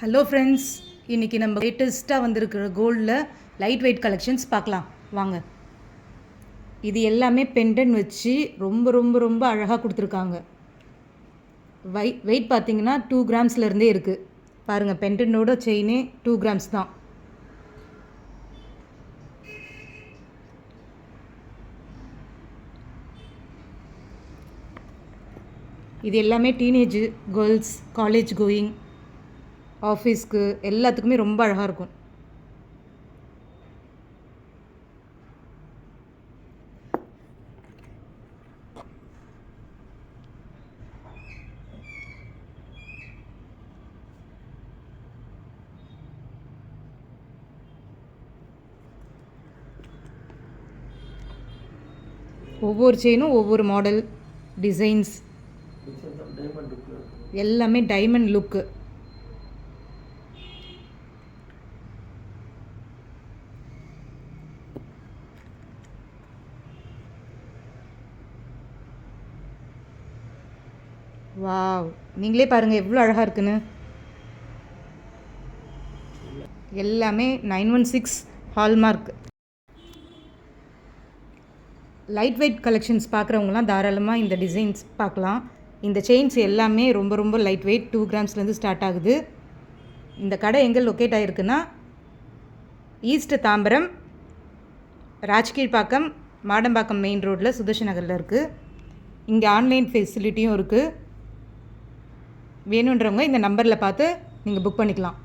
Hello friends, இன்றைக்கி நம்ம லேட்டஸ்ட்டாக வந்திருக்கிற கோல்டில் லைட் வெயிட் கலெக்ஷன்ஸ் பார்க்கலாம் வாங்க. இது எல்லாமே பெண்டன் வச்சு ரொம்ப ரொம்ப ரொம்ப அழகாக கொடுத்துருக்காங்க. வெயிட் பார்த்தீங்கன்னா 2 கிராம்ஸ்லேருந்தே இருக்குது. பாருங்கள், பெண்டனோட செயினே 2 கிராம்ஸ் தான். இது எல்லாமே டீனேஜ் கேர்ள்ஸ், காலேஜ் கோயிங், ஆஃபீஸ்க்கு எல்லாத்துக்குமே ரொம்ப அழகாக இருக்கும். ஒவ்வொரு செயினும் ஒவ்வொரு மாடல் டிசைன்ஸ், எல்லாமே டைமண்ட் லுக்கு. வாவ், நீங்களே பாருங்கள் எவ்வளோ அழகாக இருக்குன்னு. எல்லாமே 916 ஹால்மார்க். லைட் வெயிட் கலெக்ஷன்ஸ் பார்க்குறவங்களாம் தாராளமாக இந்த டிசைன்ஸ் பார்க்கலாம். இந்த செயின்ஸ் எல்லாமே ரொம்ப ரொம்ப லைட் வெயிட், 2 கிராம்ஸ்லேருந்து ஸ்டார்ட் ஆகுது. இந்த கடை எங்கே லொக்கேட் ஆகிருக்குன்னா ஈஸ்ட் தாம்பரம், ராஜ்கீழ்பாக்கம், மாடம்பாக்கம் மெயின் ரோட்டில் சுதர்ஷன் நகரில் இருக்குது. இங்கே ஆன்லைன் ஃபெசிலிட்டியும் இருக்குது. வேணுன்றவங்க இந்த நம்பரில் பார்த்து நீங்கள் புக் பண்ணிக்கலாம்.